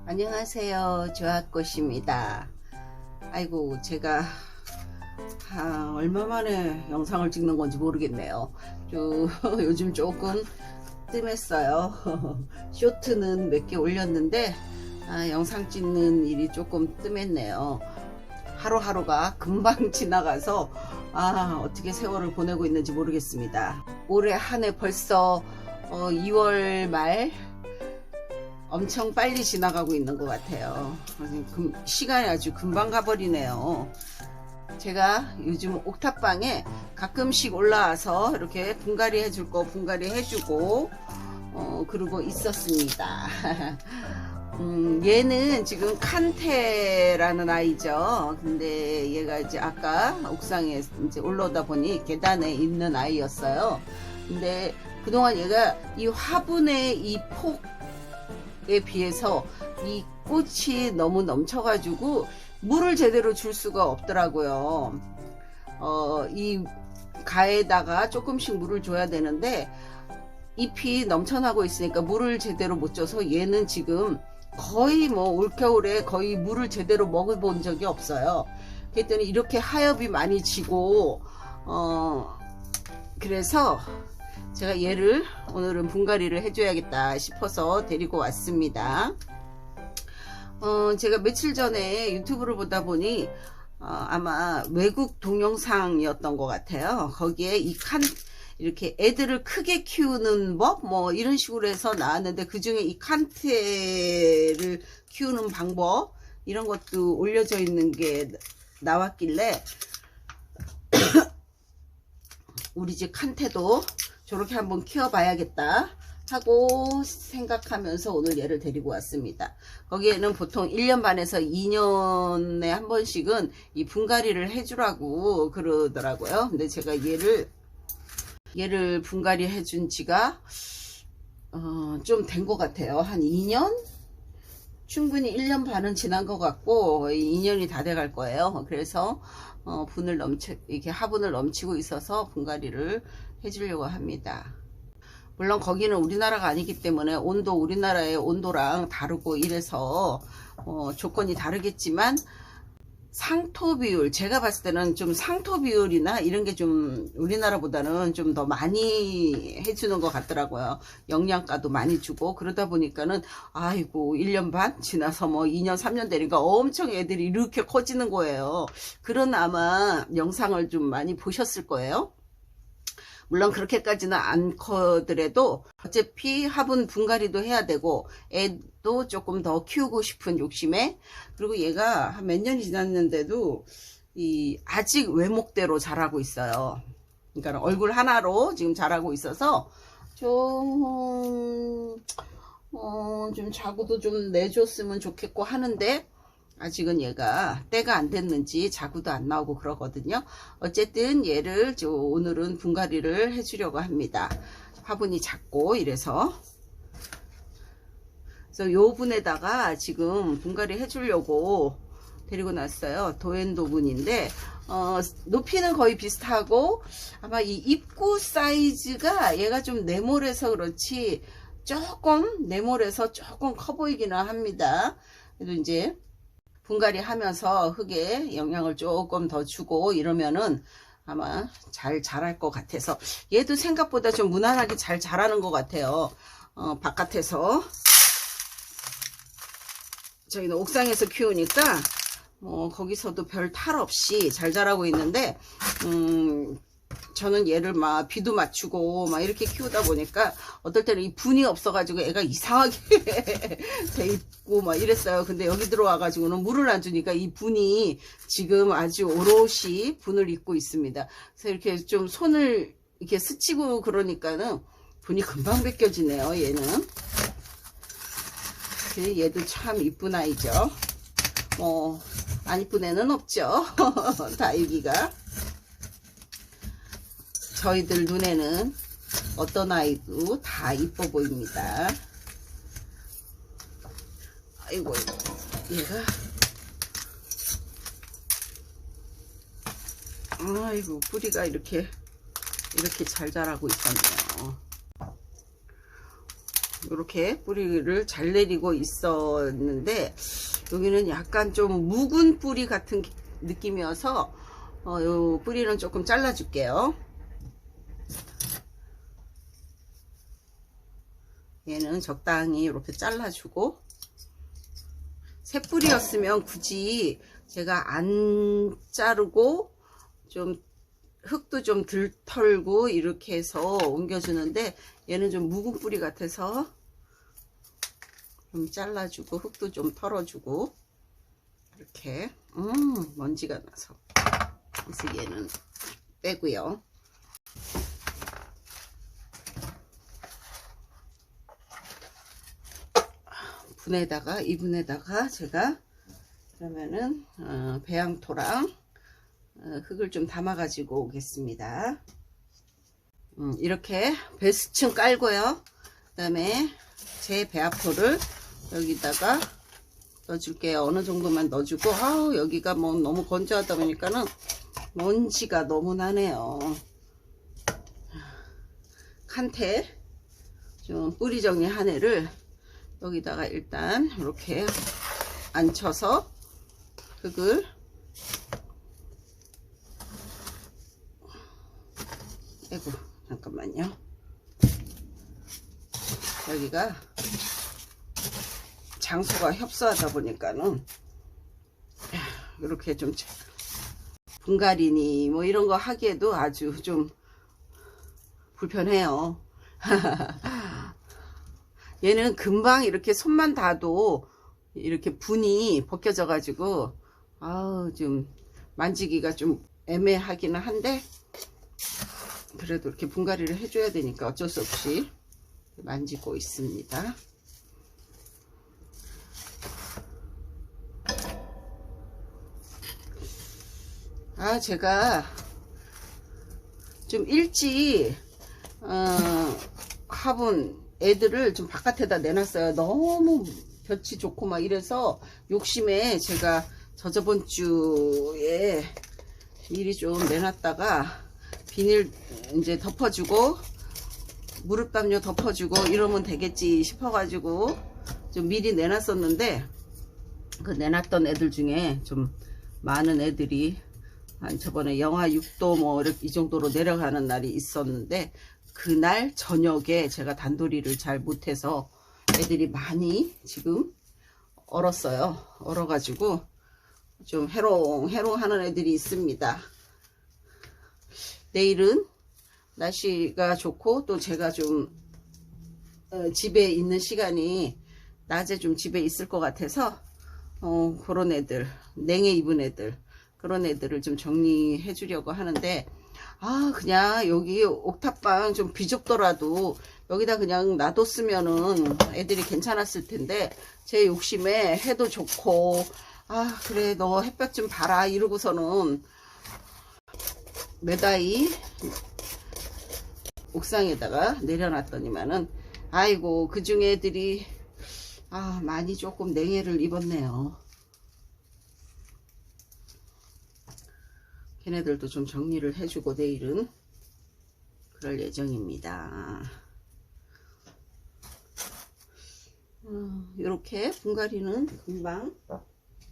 안녕하세요, 조합꽃입니다. 아이고, 제가 얼마 만에 영상을 찍는 건지 모르겠네요. 요즘 조금 뜸했어요. 쇼트는 몇 개 올렸는데 영상 찍는 일이 조금 뜸했네요. 하루하루가 금방 지나가서 어떻게 세월을 보내고 있는지 모르겠습니다. 올해 한 해 벌써 2월 말 엄청 빨리 지나가고 있는 것 같아요. 시간이 아주 금방 가버리네요. 제가 요즘 옥탑방에 가끔씩 올라와서 이렇게 분갈이 해줄 거 분갈이 해주고 그러고 있었습니다. 얘는 지금 칸테라는 아이죠. 근데 얘가 이제 아까 옥상에 이제 올라오다 보니 계단에 있는 아이였어요. 근데 그동안 얘가 이 화분의 이 폭에 비해서 이 꽃이 너무 넘쳐가지고 물을 제대로 줄 수가 없더라고요. 이 가에다가 조금씩 물을 줘야 되는데 잎이 넘쳐나고 있으니까 물을 제대로 못 줘서 얘는 지금 거의 뭐 올겨울에 거의 물을 제대로 먹어본 적이 없어요. 그랬더니 이렇게 하엽이 많이 지고 그래서 제가 얘를 오늘은 분갈이를 해줘야겠다 싶어서 데리고 왔습니다. 제가 며칠 전에 유튜브를 보다 보니 아마 외국 동영상이었던 것 같아요. 거기에 이렇게 애들을 크게 키우는 법 뭐 이런 식으로 해서 나왔는데 그 중에 이 칸테를 키우는 방법 이런 것도 올려져 있는 게 나왔길래 우리 집 칸테도 저렇게 한번 키워봐야겠다 하고 생각하면서 오늘 얘를 데리고 왔습니다. 거기에는 보통 1년 반에서 2년에 한 번씩은 이 분갈이를 해주라고 그러더라고요. 근데 제가 얘를 분갈이 해준 지가 좀 된 것 같아요. 한 2년? 충분히 1년 반은 지난 것 같고 거의 2년이 다 돼갈 거예요. 그래서 이렇게 화분을 넘치고 있어서 분갈이를 해주려고 합니다. 물론 거기는 우리나라가 아니기 때문에 우리나라의 온도랑 다르고 이래서 조건이 다르겠지만 상토 비율, 제가 봤을 때는 좀 상토 비율이나 이런 게 좀 우리나라보다는 좀 더 많이 해주는 것 같더라고요. 영양가도 많이 주고 그러다 보니까는 아이고 1년 반 지나서 뭐 2년 3년 되니까 엄청 애들이 이렇게 커지는 거예요. 그런 아마 영상을 좀 많이 보셨을 거예요. 물론 그렇게까지는 안 커더라도 어차피 화분 분갈이도 해야 되고 애도 조금 더 키우고 싶은 욕심에, 그리고 얘가 한 몇 년이 지났는데도 아직 외목대로 자라고 있어요. 그러니까 얼굴 하나로 지금 자라고 있어서 좀 자구도 좀 내줬으면 좋겠고 하는데 아직은 얘가 때가 안 됐는지 자구도 안 나오고 그러거든요. 어쨌든 얘를 오늘은 분갈이를 해주려고 합니다. 화분이 작고 이래서 그래서 요 분에다가 지금 분갈이 해주려고 데리고 났어요. 도엔도분인데 높이는 거의 비슷하고 아마 이 입구 사이즈가 얘가 좀 네모래서 그렇지 조금 네모래서 조금 커 보이기는 합니다. 그래도 이제 분갈이 하면서 흙에 영양을 조금 더 주고 이러면은 아마 잘 자랄 것 같아서, 얘도 생각보다 좀 무난하게 잘 자라는 것 같아요. 바깥에서 저희는 옥상에서 키우니까 거기서도 별 탈 없이 잘 자라고 있는데 저는 얘를 막 비도 맞추고 막 이렇게 키우다 보니까 어떨 때는 이 분이 없어가지고 애가 이상하게 돼 있고 막 이랬어요. 근데 여기 들어와가지고는 물을 안 주니까 이 분이 지금 아주 오롯이 분을 잇고 있습니다. 그래서 이렇게 좀 손을 이렇게 스치고 그러니까는 분이 금방 벗겨지네요. 얘는. 얘도 참 이쁜 아이죠. 안 이쁜 애는 없죠. 다육이가. 저희들 눈에는 어떤 아이도 다 이뻐 보입니다. 아이고, 얘가 아이고 뿌리가 이렇게 잘 자라고 있었네요. 이렇게 뿌리를 잘 내리고 있었는데 여기는 약간 좀 묵은 뿌리 같은 느낌이어서 요 뿌리는 조금 잘라 줄게요. 얘는 적당히 이렇게 잘라주고, 새 뿌리였으면 굳이 제가 안 자르고 좀 흙도 좀 덜 털고 이렇게 해서 옮겨주는데, 얘는 좀 묵은 뿌리 같아서 좀 잘라주고 흙도 좀 털어주고 이렇게 먼지가 나서, 그래서 얘는 빼고요. 이분에다가 제가 그러면은 배양토랑 흙을 좀 담아 가지고 오겠습니다. 이렇게 배수층 깔고요. 그 다음에 제 배합토를 여기다가 넣어줄게요. 어느 정도만 넣어주고, 여기가 뭐 너무 건조하다 보니까는 먼지가 너무 나네요. 칸테 좀 뿌리 정리한 애를 여기다가 일단 이렇게 앉혀서 흙을 아이고 잠깐만요. 여기가 장소가 협소하다 보니까는 이렇게 좀 분갈이니 뭐 이런 거 하기에도 아주 좀 불편해요. 얘는 금방 이렇게 손만 닿아도 이렇게 분이 벗겨져 가지고 좀 만지기가 좀 애매하기는 한데, 그래도 이렇게 분갈이를 해줘야 되니까 어쩔 수 없이 만지고 있습니다. 제가 좀 일찍 화분 애들을 좀 바깥에다 내놨어요. 너무 볕이 좋고 막 이래서 욕심에 제가 저번 주에 미리 좀 내놨다가 비닐 이제 덮어주고 무릎 담요 덮어주고 이러면 되겠지 싶어가지고 좀 미리 내놨었는데, 그 내놨던 애들 중에 좀 많은 애들이 한 저번에 영하 6도 뭐 이 정도로 내려가는 날이 있었는데, 그날 저녁에 제가 단도리를 잘 못해서 애들이 많이 지금 얼었어요. 얼어가지고 좀 해롱해롱 하는 애들이 있습니다. 내일은 날씨가 좋고 또 제가 좀 집에 있는 시간이 낮에 좀 집에 있을 것 같아서 그런 애들, 냉해 입은 애들, 그런 애들을 좀 정리해 주려고 하는데, 그냥 여기 옥탑방 좀 비좁더라도 여기다 그냥 놔뒀으면은 애들이 괜찮았을 텐데, 제 욕심에 해도 좋고 그래 너 햇볕 좀 봐라 이러고서는 매다이 옥상에다가 내려놨더니만은 아이고 그 중에 애들이 많이 조금 냉해를 입었네요. 걔네들도 좀 정리를 해주고 내일은 그럴 예정입니다. 이렇게 분갈이는 금방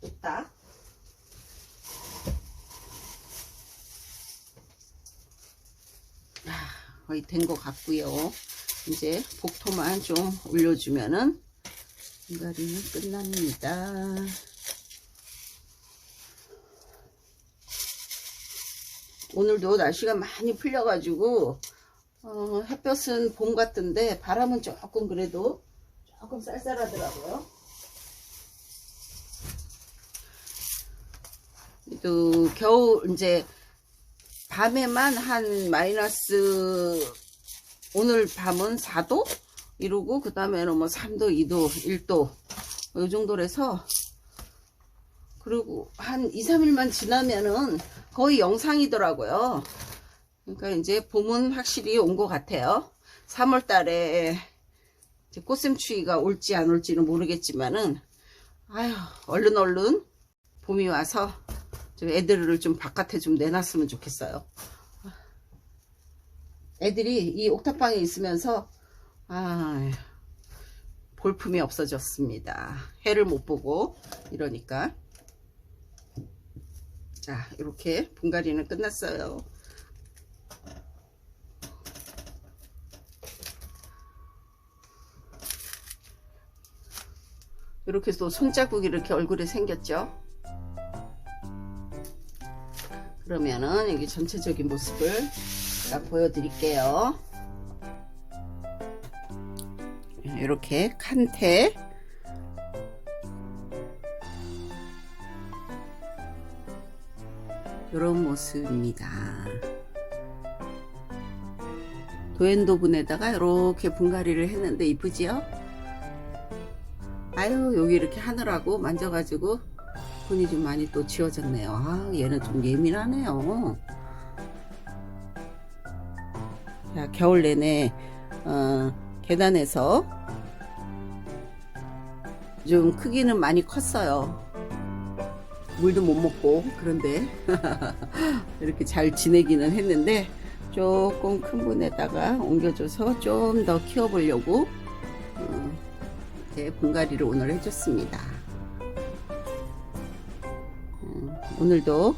됐다. 거의 된 것 같고요. 이제 복토만 좀 올려주면은 분갈이는 끝납니다. 오늘도 날씨가 많이 풀려가지고 햇볕은 봄 같은데 바람은 조금 그래도 조금 쌀쌀하더라고요. 또 겨울 이제 밤에만 한 마이너스, 오늘 밤은 4도 이러고 그 다음에는 뭐 3도 2도 1도 이 정도라서, 그리고 한 2, 3일만 지나면은 거의 영상이더라고요. 그러니까 이제 봄은 확실히 온 것 같아요. 3월 달에 꽃샘추위가 올지 안 올지는 모르겠지만은 얼른 봄이 와서 좀 애들을 좀 바깥에 좀 내놨으면 좋겠어요. 애들이 이 옥탑방에 있으면서 볼품이 없어졌습니다. 해를 못 보고 이러니까. 자, 이렇게 분갈이는 끝났어요. 이렇게 또 손자국이 이렇게 얼굴에 생겼죠. 그러면은 여기 전체적인 모습을 딱 보여드릴게요. 이렇게 칸테 이런 모습입니다. 도엔도 분에다가 이렇게 분갈이를 했는데 이쁘지요? 아유, 여기 이렇게 하느라고 만져가지고 분이 좀 많이 또 지워졌네요. 아, 얘는 좀 예민하네요. 자, 겨울 내내 계단에서 좀 크기는 많이 컸어요. 물도 못 먹고. 그런데 이렇게 잘 지내기는 했는데 조금 큰 분에다가 옮겨줘서 좀 더 키워보려고 이렇게 분갈이를 오늘 해줬습니다. 오늘도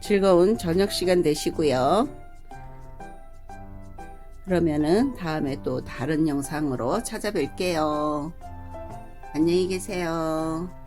즐거운 저녁 시간 되시고요. 그러면은 다음에 또 다른 영상으로 찾아뵐게요. 안녕히 계세요.